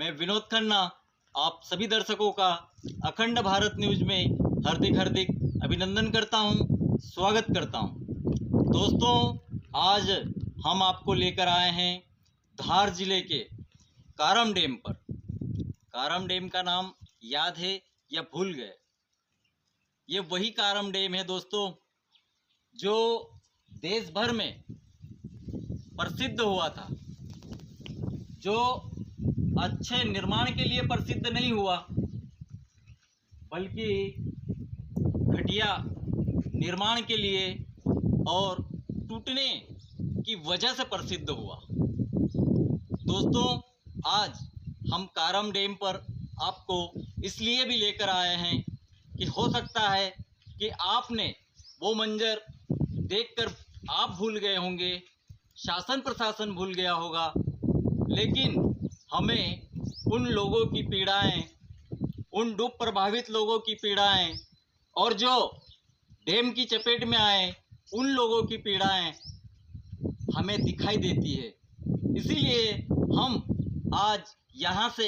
मैं विनोद खन्ना आप सभी दर्शकों का अखंड भारत न्यूज में हार्दिक हार्दिक अभिनंदन करता हूं, स्वागत करता हूं। दोस्तों, आज हम आपको लेकर आए हैं धार जिले के कारम डैम पर। कारम डैम का नाम याद है या भूल गए? ये वही कारम डैम है दोस्तों जो देश भर में प्रसिद्ध हुआ था, जो अच्छे निर्माण के लिए प्रसिद्ध नहीं हुआ बल्कि घटिया निर्माण के लिए और टूटने की वजह से प्रसिद्ध हुआ। दोस्तों, आज हम कारम डैम पर आपको इसलिए भी लेकर आए हैं कि हो सकता है कि आपने वो मंजर देखकर आप भूल गए होंगे, शासन प्रशासन भूल गया होगा, लेकिन हमें उन लोगों की पीड़ाएं, उन डूब प्रभावित लोगों की पीड़ाएं और जो डैम की चपेट में आए उन लोगों की पीड़ाएं हमें दिखाई देती है। इसीलिए हम आज यहाँ से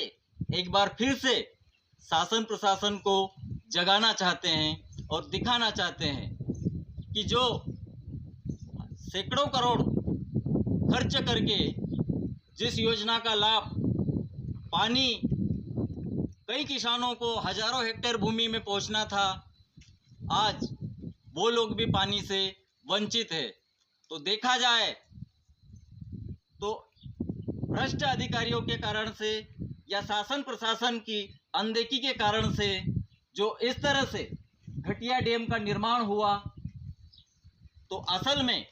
एक बार फिर से शासन प्रशासन को जगाना चाहते हैं और दिखाना चाहते हैं कि जो सैकड़ों करोड़ खर्च करके जिस योजना का लाभ पानी कई किसानों को हजारों हेक्टेयर भूमि में पहुंचना था, आज वो लोग भी पानी से वंचित है। तो देखा जाए तो भ्रष्ट अधिकारियों के कारण से या शासन प्रशासन की अनदेखी के कारण से जो इस तरह से घटिया डैम का निर्माण हुआ, तो असल में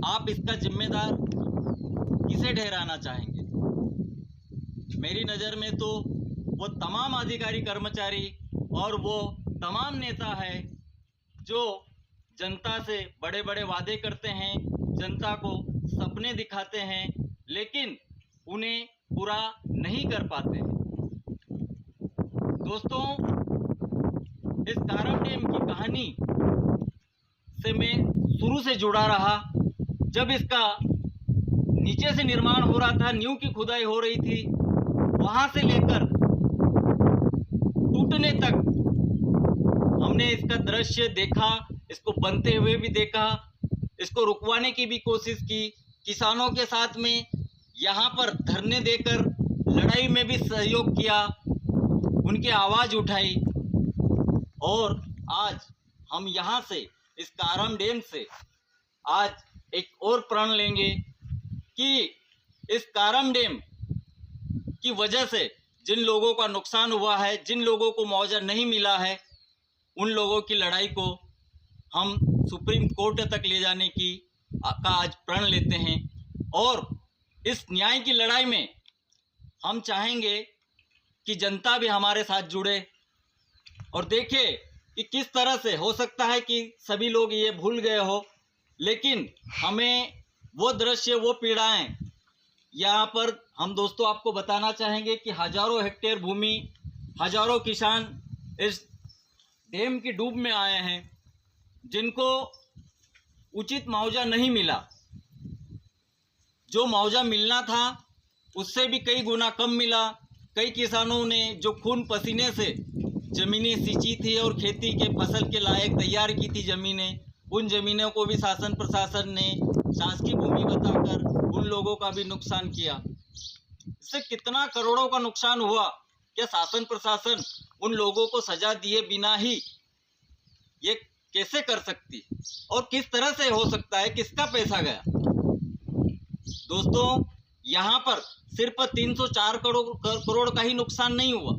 आप इसका जिम्मेदार किसे ठहराना चाहेंगे? मेरी नज़र में तो वो तमाम अधिकारी कर्मचारी और वो तमाम नेता है जो जनता से बड़े बड़े वादे करते हैं, जनता को सपने दिखाते हैं, लेकिन उन्हें पूरा नहीं कर पाते हैं। दोस्तों, इस कारम डैम की कहानी से मैं शुरू से जुड़ा रहा। जब इसका नीचे से निर्माण हो रहा था, नींव की खुदाई हो रही थी, वहां से लेकर टूटने तक हमने इसका दृश्य देखा, इसको बनते हुए भी देखा, इसको रुकवाने की भी कोशिश की, किसानों के साथ में यहाँ पर धरने देकर लड़ाई में भी सहयोग किया, उनकी आवाज़ उठाई। और आज हम यहाँ से इस कारम डैम से आज एक और प्रण लेंगे कि इस कारम डैम की वजह से जिन लोगों का नुकसान हुआ है, जिन लोगों को मुआवजा नहीं मिला है, उन लोगों की लड़ाई को हम सुप्रीम कोर्ट तक ले जाने की का आज प्रण लेते हैं। और इस न्याय की लड़ाई में हम चाहेंगे कि जनता भी हमारे साथ जुड़े और देखे कि किस तरह से हो सकता है कि सभी लोग ये भूल गए हो, लेकिन हमें वो दृश्य, वो पीड़ाएं यहाँ पर हम दोस्तों आपको बताना चाहेंगे कि हजारों हेक्टेयर भूमि, हजारों किसान इस डैम की डूब में आए हैं, जिनको उचित मुआवजा नहीं मिला। जो मुआवजा मिलना था उससे भी कई गुना कम मिला। कई किसानों ने जो खून पसीने से ज़मीनें सींची थी और खेती के फसल के लायक तैयार की थी ज़मीनें, उन ज़मीनों को भी शासन प्रशासन ने शासकीय भूमि बताकर उन लोगों का भी नुकसान किया। इससे कितना करोड़ों का नुकसान हुआ। क्या शासन प्रशासन उन लोगों को सजा दिए बिना ही ये कैसे कर सकती और किस तरह से हो सकता है? किसका पैसा गया? दोस्तों, यहाँ पर सिर्फ 304 करोड़ का ही नुकसान नहीं हुआ,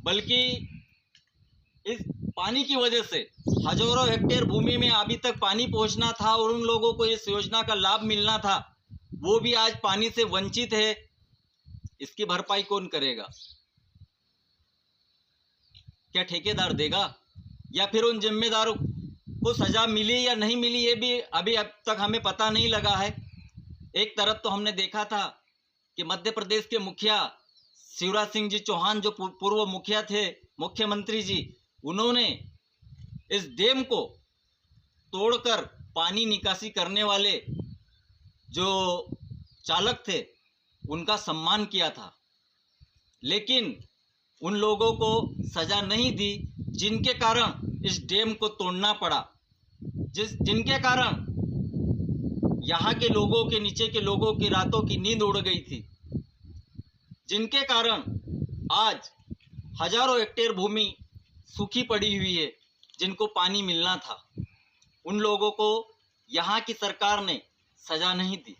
बल्कि इस पानी की वजह से हजारों हेक्टेयर भूमि में अभी तक पानी पहुंचना था और उन लोगों को इस योजना का लाभ मिलना था, वो भी आज पानी से वंचित है। इसकी भरपाई कौन करेगा? क्या ठेकेदार देगा या फिर उन जिम्मेदारों को सजा मिली या नहीं मिली, ये भी अभी अब तक हमें पता नहीं लगा है। एक तरफ तो हमने देखा था कि मध्य प्रदेश के मुखिया शिवराज सिंह जी चौहान, जो पूर्व मुखिया थे, मुख्यमंत्री जी, उन्होंने इस डैम को तोड़कर पानी निकासी करने वाले जो चालक थे उनका सम्मान किया था। लेकिन उन लोगों को सजा नहीं दी जिनके कारण इस डैम को तोड़ना पड़ा, जिनके कारण यहाँ के लोगों के, नीचे के लोगों की रातों की नींद उड़ गई थी, जिनके कारण आज हजारों हेक्टेयर भूमि सूखी पड़ी हुई है, जिनको पानी मिलना था। उन लोगों को यहाँ की सरकार ने सजा नहीं दी।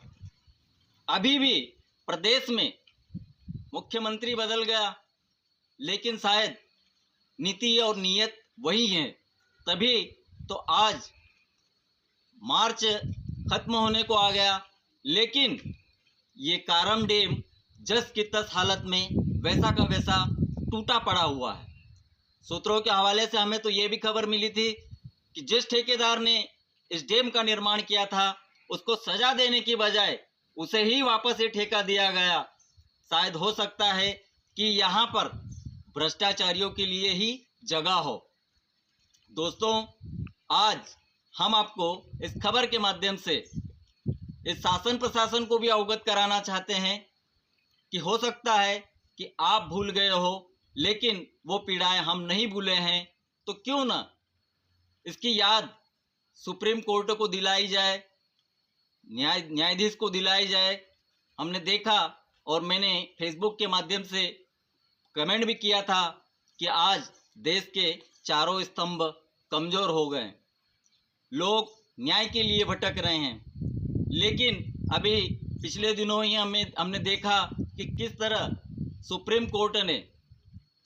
अभी भी प्रदेश में मुख्यमंत्री बदल गया, लेकिन शायद नीति और नीयत वही है, तभी तो आज मार्च खत्म होने को आ गया, लेकिन ये कारम डैम जस की तस हालत में वैसा का वैसा टूटा पड़ा हुआ है। सूत्रों के हवाले से हमें तो ये भी खबर मिली थी कि जिस ठेकेदार ने इस डैम का निर्माण किया था, उसको सजा देने की बजाय उसे ही वापस ये ठेका दिया गया। शायद हो सकता है कि यहाँ पर भ्रष्टाचारियों के लिए ही जगह हो। दोस्तों, आज हम आपको इस खबर के माध्यम से इस शासन प्रशासन को भी अवगत कराना चाहते हैं कि हो सकता है कि आप भूल गए हो, लेकिन वो पीड़ाएं हम नहीं भूले हैं, तो क्यों ना इसकी याद सुप्रीम कोर्ट को दिलाई जाए, न्यायाधीश को दिलाई जाए। हमने देखा और मैंने फेसबुक के माध्यम से कमेंट भी किया था कि आज देश के चारों स्तंभ कमज़ोर हो गए, लोग न्याय के लिए भटक रहे हैं। लेकिन अभी पिछले दिनों ही हमने देखा कि किस तरह सुप्रीम कोर्ट ने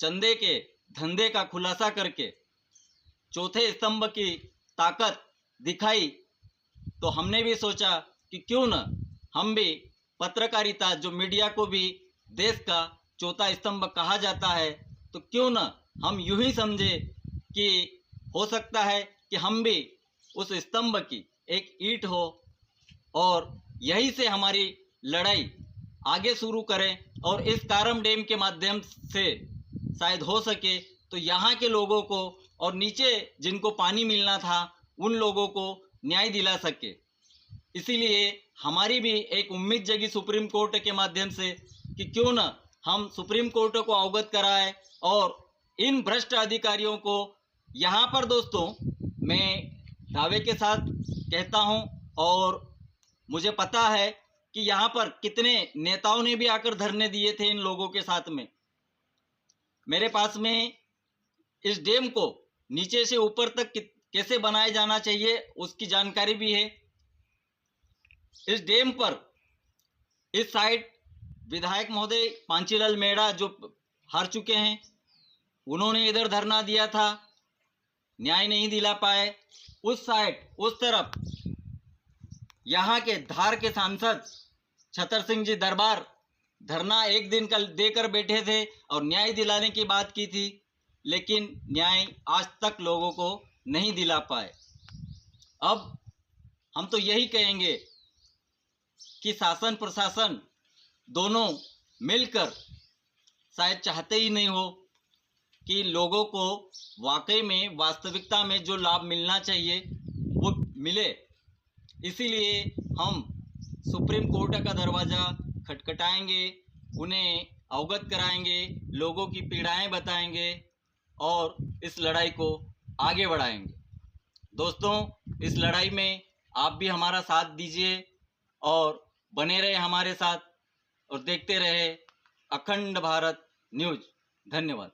चंदे के धंधे का खुलासा करके चौथे स्तंभ की ताकत दिखाई। तो हमने भी सोचा कि क्यों न हम भी पत्रकारिता, जो मीडिया को भी देश का चौथा स्तंभ कहा जाता है, तो क्यों न हम यूं ही समझे कि हो सकता है कि हम भी उस स्तंभ की एक ईंट हो और यहीं से हमारी लड़ाई आगे शुरू करें, और इस कारम डैम के माध्यम से शायद हो सके तो यहाँ के लोगों को और नीचे जिनको पानी मिलना था उन लोगों को न्याय दिला सके। इसीलिए हमारी भी एक उम्मीद जगी सुप्रीम कोर्ट के माध्यम से कि क्यों न हम सुप्रीम कोर्ट को अवगत कराएं और इन भ्रष्ट अधिकारियों को यहाँ पर, दोस्तों, मैं दावे के साथ कहता हूँ और मुझे पता है कि यहाँ पर कितने नेताओं ने भी आकर धरने दिए थे इन लोगों के साथ में। मेरे पास में इस डैम को नीचे से ऊपर तक कैसे बनाया जाना चाहिए उसकी जानकारी भी है। इस डैम पर इस साइड विधायक महोदय पांचीलाल मेड़ा जो हार चुके हैं, उन्होंने इधर धरना दिया था, न्याय नहीं दिला पाए। उस साइड उस तरफ यहाँ के धार के सांसद छतर सिंह जी दरबार धरना एक दिन का देकर बैठे थे और न्याय दिलाने की बात की थी, लेकिन न्याय आज तक लोगों को नहीं दिला पाए। अब हम तो यही कहेंगे कि शासन प्रशासन दोनों मिलकर शायद चाहते ही नहीं हो कि लोगों को वाकई में वास्तविकता में जो लाभ मिलना चाहिए वो मिले। इसीलिए हम सुप्रीम कोर्ट का दरवाज़ा खटखटाएंगे, उन्हें अवगत कराएंगे, लोगों की पीड़ाएं बताएंगे और इस लड़ाई को आगे बढ़ाएंगे। दोस्तों, इस लड़ाई में आप भी हमारा साथ दीजिए और बने रहे हमारे साथ और देखते रहे अखंड भारत न्यूज़। धन्यवाद।